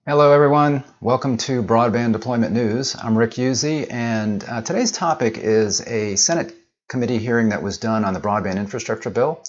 Hello everyone, welcome to Broadband Deployment News. I'm Rick Uzzi, and today's topic is a Senate committee hearing that was done on the broadband infrastructure bill.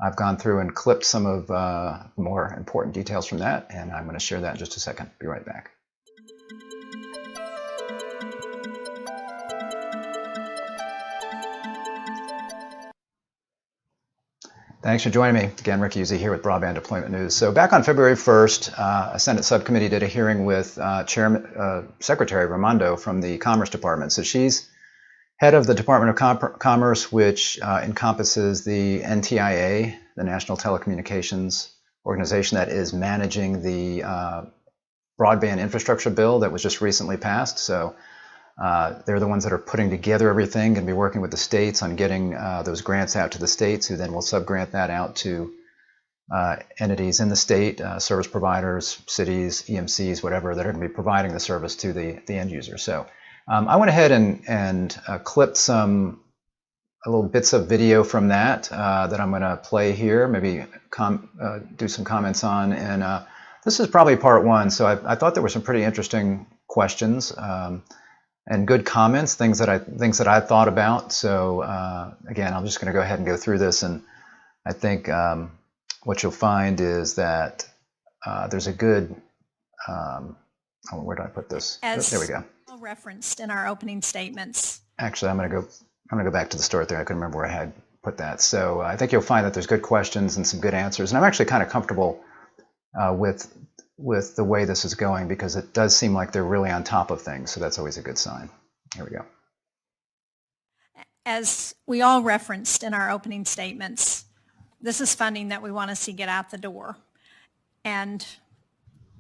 I've gone through and clipped some of the more important details from that, and I'm going to share that in just a second. Be right back. Thanks for joining me. Again, Rick Uzzi here with Broadband Deployment News. So back on February 1st, a Senate subcommittee did a hearing with Secretary Raimondo from the Commerce Department. So she's head of the Department of Commerce, which encompasses the NTIA, the National Telecommunications Organization that is managing the broadband infrastructure bill that was just recently passed. So they're the ones that are putting together everything and be working with the states on getting those grants out to the states, who then will subgrant that out to entities in the state, service providers, cities, EMCs, whatever, that are going to be providing the service to the end user. So I went ahead and clipped some little bits of video from that that I'm going to play here, maybe do some comments on. And this is probably part one. So I thought there were some pretty interesting questions. And good comments, things that I thought about. So again, I'm just going to go ahead and go through this, and I think what you'll find is that there's a good. Where did I put this? There we go. Referenced in our opening statements. Actually, I'm going to go back to the start there. I couldn't remember where I had put that. So I think you'll find that there's good questions and some good answers, and I'm actually kind of comfortable with the way this is going, because it does seem like they're really on top of things. So that's always a good sign. Here we go. As we all referenced in our opening statements, this is funding that we want to see get out the door. And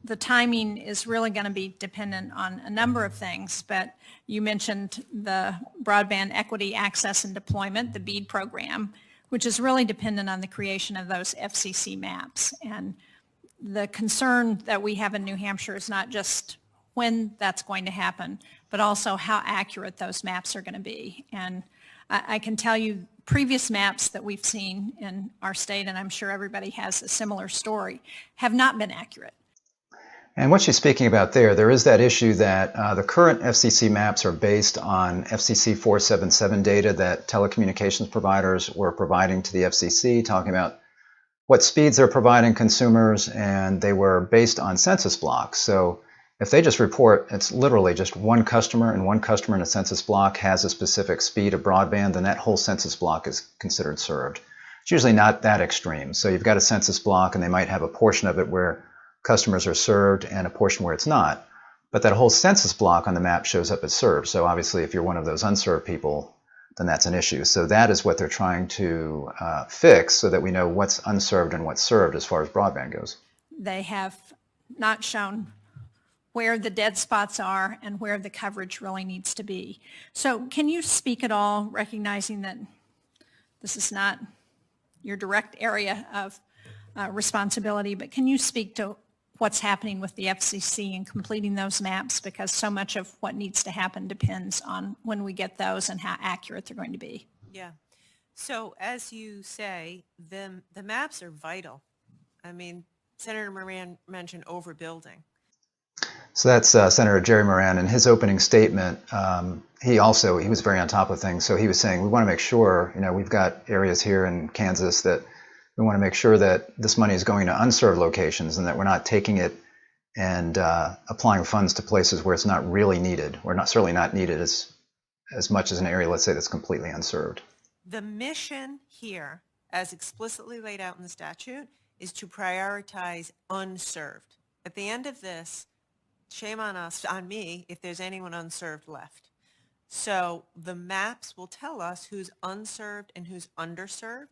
the timing is really going to be dependent on a number of things, but you mentioned the Broadband Equity Access and Deployment, the BEAD program, which is really dependent on the creation of those FCC maps. And the concern that we have in New Hampshire is not just when that's going to happen, but also how accurate those maps are going to be. And I can tell you previous maps that we've seen in our state, and I'm sure everybody has a similar story, have not been accurate. And what she's speaking about there is that issue that the current FCC maps are based on FCC 477 data that telecommunications providers were providing to the FCC, talking about what speeds they're providing consumers, and they were based on census blocks. So if they just report it's literally just one customer, and one customer in a census block has a specific speed of broadband, then that whole census block is considered served. It's usually not that extreme. So you've got a census block, and they might have a portion of it where customers are served and a portion where it's not. But that whole census block on the map shows up as served. So obviously if you're one of those unserved people, then that's an issue. So that is what they're trying to fix, so that we know what's unserved and what's served as far as broadband goes. They have not shown where the dead spots are and where the coverage really needs to be. So can you speak at all, recognizing that this is not your direct area of responsibility, but can you speak to what's happening with the FCC in completing those maps, because so much of what needs to happen depends on when we get those and how accurate they're going to be? Yeah. So as you say, the maps are vital. I mean, Senator Moran mentioned overbuilding. So that's Senator Jerry Moran. In his opening statement, he was very on top of things. So he was saying, we want to make sure, we've got areas here in Kansas that we want to make sure that this money is going to unserved locations, and that we're not taking it and applying funds to places where it's not really needed, or certainly not needed as much as an area, let's say, that's completely unserved. The mission here, as explicitly laid out in the statute, is to prioritize unserved. At the end of this, shame on me, if there's anyone unserved left. So the maps will tell us who's unserved and who's underserved.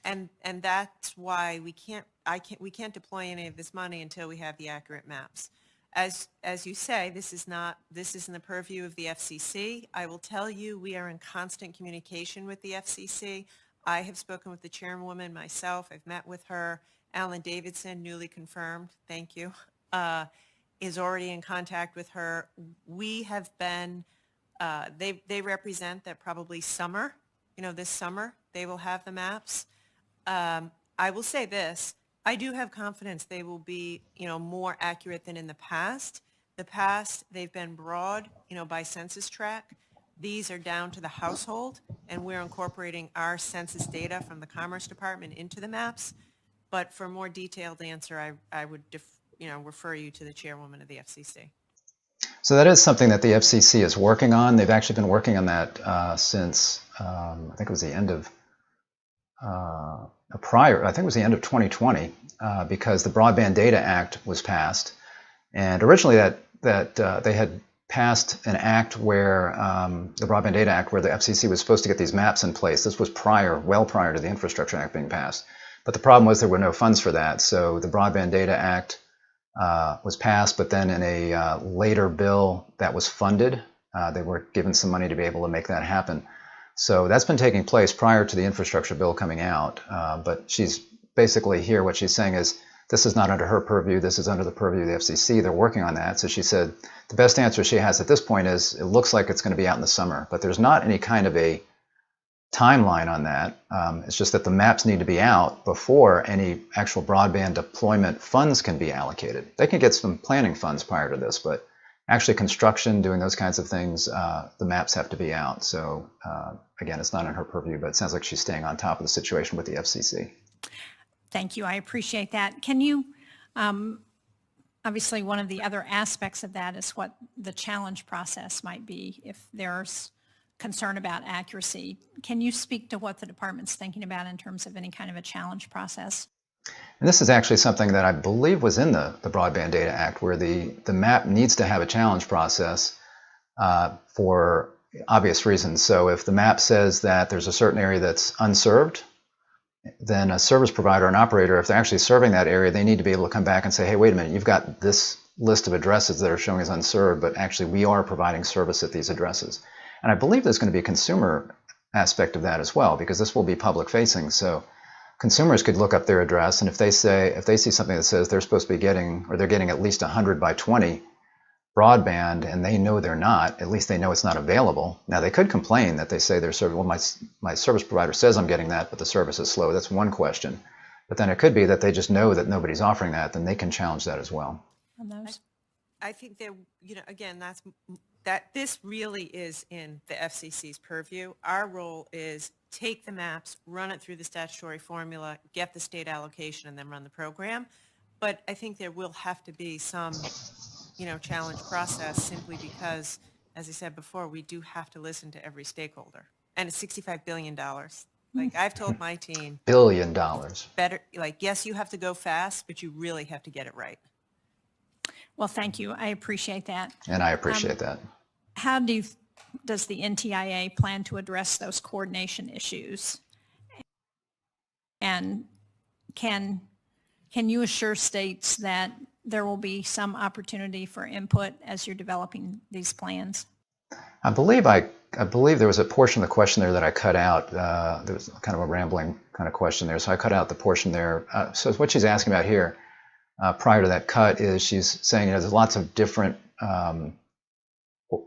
And that's why we can't deploy any of this money until we have the accurate maps. As you say, this isn't the purview of the FCC. I will tell you, we are in constant communication with the FCC. I have spoken with the chairwoman myself. I've met with her. Alan Davidson, newly confirmed, thank you, is already in contact with her. We have been, they represent that probably summer, this summer, they will have the maps. I will say this, I do have confidence they will be, more accurate than in the past. The past, they've been broad, by census tract. These are down to the household, and we're incorporating our census data from the Commerce Department into the maps. But for a more detailed answer, I would, refer you to the chairwoman of the FCC. So that is something that the FCC is working on. They've actually been working on that since I think it was the end of I think it was the end of 2020, because the Broadband Data Act was passed, and originally that they had passed an act where the Broadband Data Act, where the FCC was supposed to get these maps in place. This was well prior to the Infrastructure Act being passed. But the problem was there were no funds for that, so the Broadband Data Act was passed, but then in a later bill that was funded, they were given some money to be able to make that happen. So that's been taking place prior to the infrastructure bill coming out. But she's basically here, what she's saying is this is not under her purview, this is under the purview of the FCC. They're working on that. So she said the best answer she has at this point is it looks like it's going to be out in the summer, but there's not any kind of a timeline on that. It's just that the maps need to be out before any actual broadband deployment funds can be allocated. They can get some planning funds prior to this, but actually construction, doing those kinds of things, the maps have to be out. So again, it's not in her purview, but it sounds like she's staying on top of the situation with the FCC. Thank you. I appreciate that. Can you, obviously one of the other aspects of that is what the challenge process might be if there's concern about accuracy. Can you speak to what the department's thinking about in terms of any kind of a challenge process? And this is actually something that I believe was in the Broadband Data Act, where the map needs to have a challenge process for obvious reasons. So if the map says that there's a certain area that's unserved, then a service provider and operator, if they're actually serving that area, they need to be able to come back and say, hey, wait a minute, you've got this list of addresses that are showing as unserved, but actually we are providing service at these addresses. And I believe there's going to be a consumer aspect of that as well, because this will be public facing. So consumers could look up their address, and if they see something that says they're supposed to be getting, or they're getting at least 100 by 20 broadband, and they know they're not, at least they know it's not available. Now they could complain that they say they're serving, well, my service provider says I'm getting that, but the service is slow. That's one question. But then it could be that they just know that nobody's offering that, then they can challenge that as well. On those? I think that, again, this really is in the FCC's purview. Our role is take the maps, run it through the statutory formula, get the state allocation, and then run the program. But I think there will have to be some, challenge process, simply because, as I said before, we do have to listen to every stakeholder. And it's $65 billion. Like I've told my team. $1 billion. Better, yes, you have to go fast, but you really have to get it right. Well, thank you. I appreciate that. And I appreciate that. How does the NTIA plan to address those coordination issues? And can you assure states that there will be some opportunity for input as you're developing these plans? I believe there was a portion of the question there that I cut out. There was kind of a rambling kind of question there, so I cut out the portion there. So what she's asking about here, prior to that cut, is she's saying there's lots of different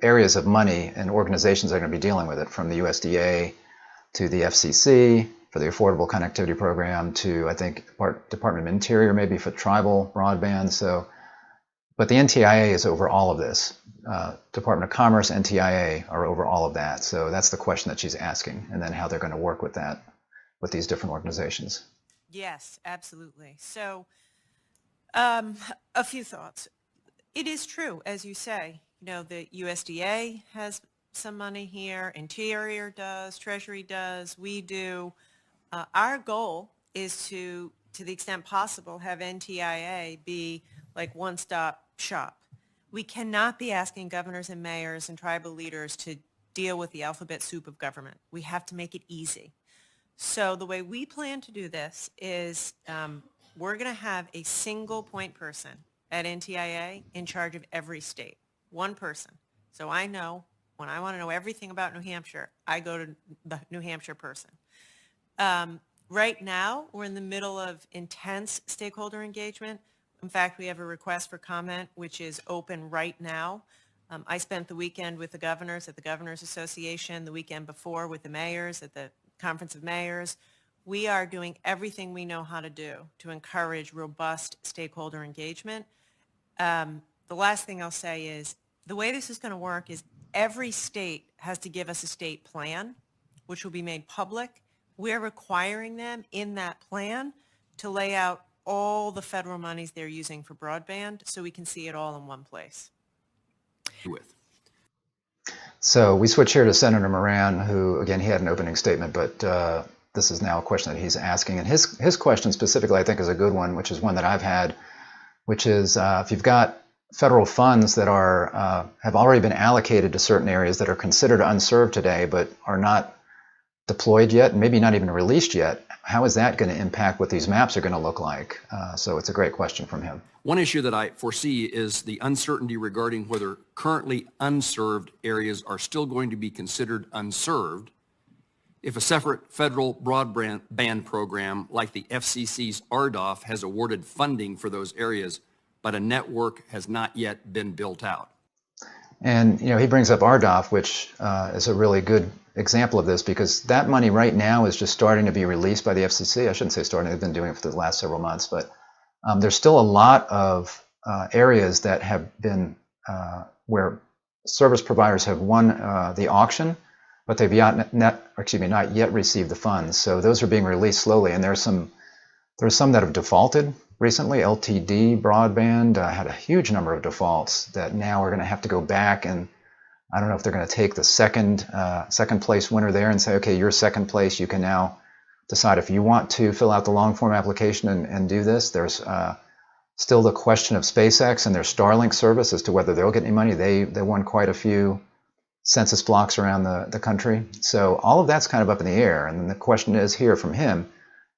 areas of money and organizations that are going to be dealing with it, from the USDA to the FCC for the Affordable Connectivity Program to, I think, Department of Interior maybe for tribal broadband. So, but the NTIA is over all of this. Department of Commerce, NTIA are over all of that. So that's the question that she's asking, and then how they're going to work with that, with these different organizations. Yes, absolutely. So a few thoughts. It is true, as you say, the USDA has some money here, Interior does, Treasury does, we do. Our goal is to the extent possible, have NTIA be like one-stop shop. We cannot be asking governors and mayors and tribal leaders to deal with the alphabet soup of government. We have to make it easy. So the way we plan to do this is we're going to have a single point person at NTIA in charge of every state. One person. So I know when I want to know everything about New Hampshire, I go to the New Hampshire person. Right now, we're in the middle of intense stakeholder engagement. In fact, we have a request for comment, which is open right now. I spent the weekend with the governors at the Governors Association, the weekend before with the mayors at the Conference of Mayors. we are doing everything we know how to do to encourage robust stakeholder engagement. The last thing I'll say is the way this is going to work is every state has to give us a state plan, which will be made public. We're requiring them in that plan to lay out all the federal monies they're using for broadband so we can see it all in one place. So we switch here to Senator Moran, who, again, he had an opening statement, but this is now a question that he's asking. And his question specifically, I think, is a good one, which is one that I've had, which is if you've got federal funds that are have already been allocated to certain areas that are considered unserved today, but are not deployed yet, and maybe not even released yet, how is that going to impact what these maps are going to look like? So it's a great question from him. One issue that I foresee is the uncertainty regarding whether currently unserved areas are still going to be considered unserved if a separate federal broadband program like the FCC's RDOF has awarded funding for those areas, but a network has not yet been built out. And he brings up RDOF, which is a really good example of this, because that money right now is just starting to be released by the FCC. I shouldn't say starting, they've been doing it for the last several months, but there's still a lot of areas that have been where service providers have won the auction, but they've not yet received the funds. So those are being released slowly, and there's some that have defaulted recently. LTD Broadband had a huge number of defaults that now are going to have to go back, and I don't know if they're going to take the second place winner there and say, okay, you're second place, you can now decide if you want to fill out the long form application and do this. There's still the question of SpaceX and their Starlink service as to whether they'll get any money. They won quite a few census blocks around the country. So all of that's kind of up in the air. And then the question is here from him,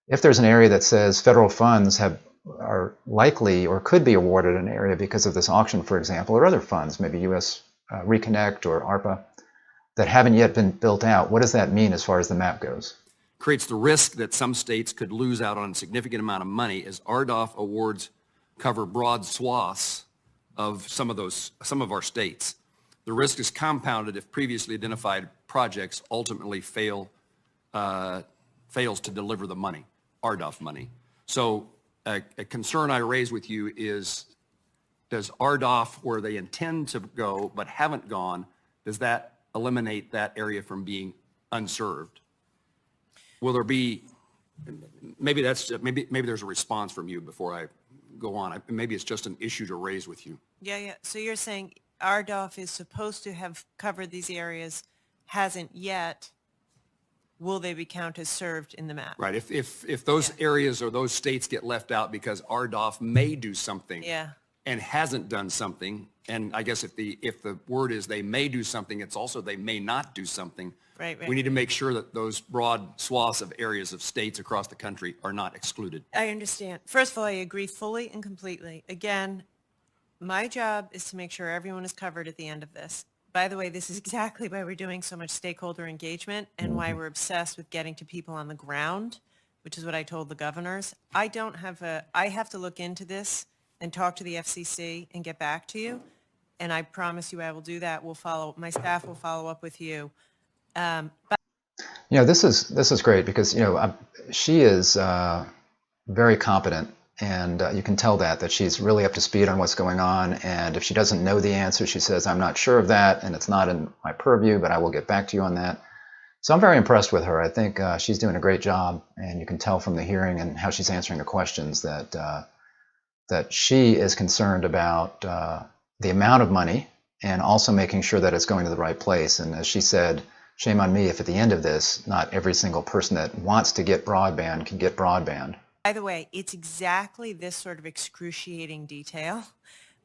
if there's an area that says federal funds are likely or could be awarded an area because of this auction, for example, or other funds, maybe US Reconnect or ARPA, that haven't yet been built out, what does that mean as far as the map goes? Creates the risk that some states could lose out on a significant amount of money as RDOF awards cover broad swaths of some of our states. The risk is compounded if previously identified projects ultimately fails to deliver the money, RDOF money. So a concern I raise with you is, does RDOF, where they intend to go but haven't gone, does that eliminate that area from being unserved? Will there be, maybe there's a response from you before I go on. Maybe it's just an issue to raise with you. Yeah. So you're saying RDOF is supposed to have covered these areas, hasn't yet. Will they be counted as served in the map? Right. If those areas or those states get left out because RDOF may do something and hasn't done something, and I guess if the word is they may do something, it's also they may not do something. Right. We need to make sure that those broad swaths of areas of states across the country are not excluded. I understand. First of all, I agree fully and completely. Again, my job is to make sure everyone is covered at the end of this. By the way, this is exactly why we're doing so much stakeholder engagement and why we're obsessed with getting to people on the ground, which is what I told the governors. I have to look into this and talk to the FCC and get back to you. And I promise you I will do that. My staff will follow up with you. This is great because, she is very competent, and you can tell that she's really up to speed on what's going on. And if she doesn't know the answer, she says, I'm not sure of that, and it's not in my purview, but I will get back to you on that. So I'm very impressed with her. I think she's doing a great job, and you can tell from the hearing and how she's answering the questions that she is concerned about the amount of money and also making sure that it's going to the right place. And as she said, shame on me if at the end of this, not every single person that wants to get broadband can get broadband. By the way, it's exactly this sort of excruciating detail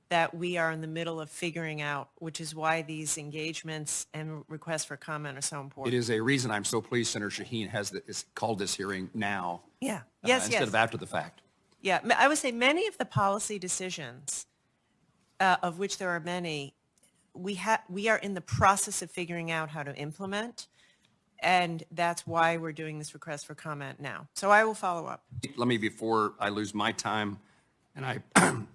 that we are in the middle of figuring out, which is why these engagements and requests for comment are so important. It is a reason I'm so pleased Senator Shaheen has called this hearing now. Yeah. Instead of after the fact. Yeah. I would say many of the policy decisions, of which there are many, we are in the process of figuring out how to implement, and that's why we're doing this request for comment now. So I will follow up. Let me, before I lose my time, and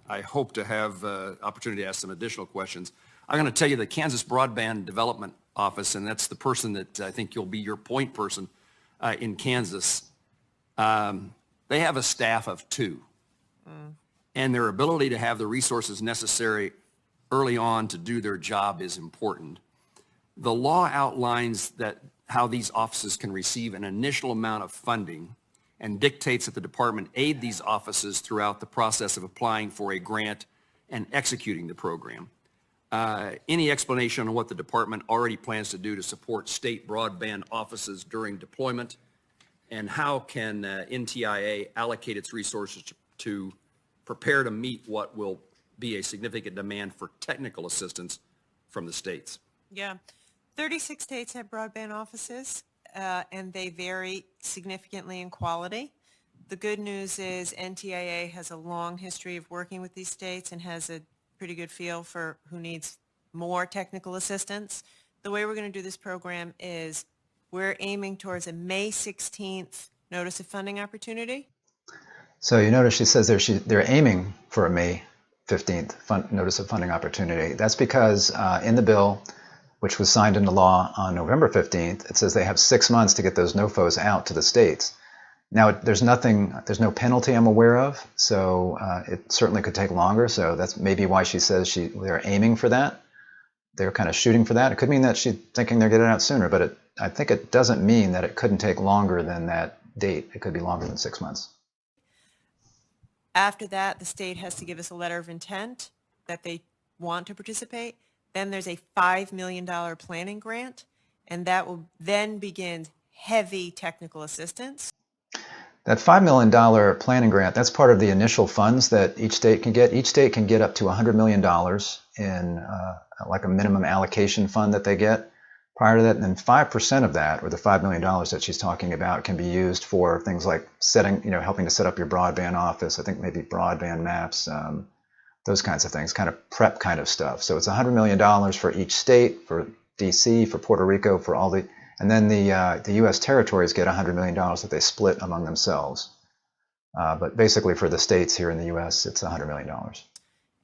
I hope to have opportunity to ask some additional questions. I'm going to tell you the Kansas Broadband Development Office, and that's the person that I think you'll be your point person in Kansas, They have a staff of 2. And their ability to have the resources necessary early on to do their job is important. The law outlines that how these offices can receive an initial amount of funding and dictates that the department aid these offices throughout the process of applying for a grant and executing the program. Any explanation on what the department already plans to do to support state broadband offices during deployment, and how can NTIA allocate its resources to prepare to meet what will be a significant demand for technical assistance from the states? Yeah. 36 states have broadband offices, and they vary significantly in quality. The good news is NTIA has a long history of working with these states and has a pretty good feel for who needs more technical assistance. The way we're going to do this program is we're aiming towards a May 16th notice of funding opportunity. So you notice she says they're aiming for a May 15th notice of funding opportunity. That's because in the bill, which was signed into law on November 15th, it says they have 6 months to get those NOFOs out to the states. Now, there's no penalty I'm aware of, so it certainly could take longer. So that's maybe why she says they're aiming for that. They're kind of shooting for that. It could mean that she's thinking they're getting it out sooner, but I think it doesn't mean that it couldn't take longer than that date. It could be longer than 6 months. After that, the state has to give us a letter of intent that they want to participate. Then there's a $5 million planning grant, and that will then begin heavy technical assistance. That $5 million planning grant, that's part of the initial funds that each state can get. Each state can get up to $100 million in like a minimum allocation fund that they get. Prior to that, and then 5% of that, or the $5 million that she's talking about, can be used for things like helping to set up your broadband office. I think maybe broadband maps, those kinds of things, kind of prep kind of stuff. So it's $100 million for each state, for DC, for Puerto Rico, for all the, and then the U.S. territories get $100 million that they split among themselves. But basically for the states here in the U.S., it's $100 million.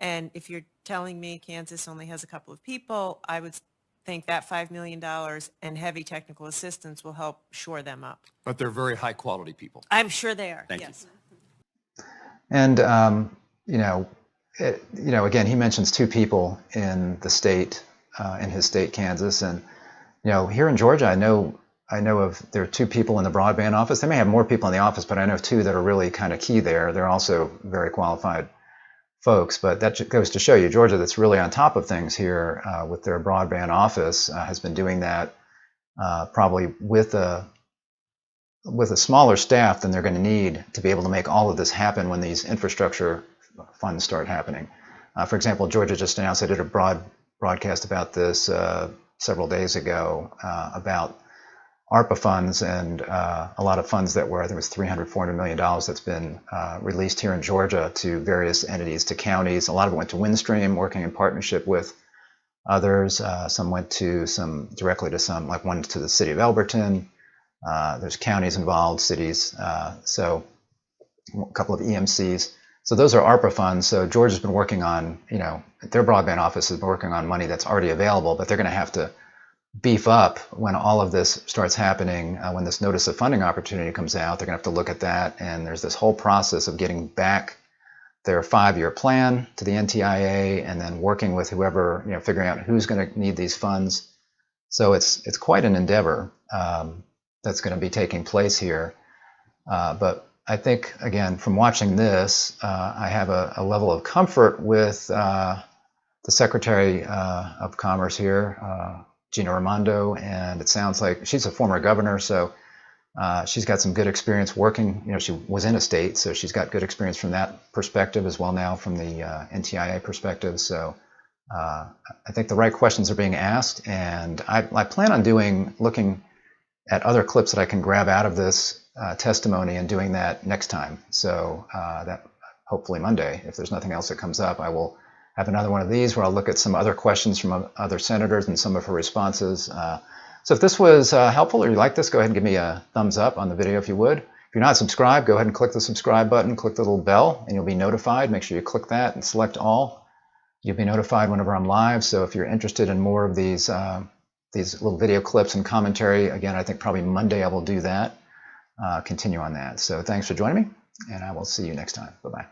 And if you're telling me Kansas only has a couple of people, I would think that $5 million and heavy technical assistance will help shore them up. But they're very high quality people. I'm sure they are. Thank yes. you. And again, he mentions 2 people in the state, in his state, Kansas, and here in Georgia, I know there are 2 people in the broadband office. They may have more people in the office, but I know 2 that are really kind of key there. They're also very qualified folks, but that goes to show you Georgia, that's really on top of things here with their broadband office, has been doing that probably with a smaller staff than they're going to need to be able to make all of this happen when these infrastructure funds start happening. For example, Georgia just announced, I did a broadcast about this several days ago about ARPA funds and a lot of funds that were, I think it was $300, $400 million that's been released here in Georgia to various entities, to counties. A lot of it went to Windstream, working in partnership with others. Some went to directly to some, like one to the city of Elberton. There's counties involved, cities. So a couple of EMCs. So those are ARPA funds. So Georgia's been working on, their broadband office has been working on money that's already available, but they're going to have to beef up when all of this starts happening. When this notice of funding opportunity comes out, they're going to have to look at that. And there's this whole process of getting back their 5-year plan to the NTIA and then working with whoever, figuring out who's going to need these funds. So it's quite an endeavor that's going to be taking place here. But I think, again, from watching this, I have a level of comfort with the Secretary of Commerce here, Gina Raimondo, and it sounds like she's a former governor, so she's got some good experience working. She was in a state, so she's got good experience from that perspective as well now from the NTIA perspective. So I think the right questions are being asked, and I plan on looking at other clips that I can grab out of this testimony and doing that next time. So that hopefully Monday, if there's nothing else that comes up, I will have another one of these where I'll look at some other questions from other senators and some of her responses. So if this was helpful or you like this, go ahead and give me a thumbs up on the video if you would. If you're not subscribed, go ahead and click the subscribe button, click the little bell, and you'll be notified. Make sure you click that and select all. You'll be notified whenever I'm live. So if you're interested in more of these little video clips and commentary, again, I think probably Monday I will do that. continue on that. So thanks for joining me, and I will see you next time. Bye-bye.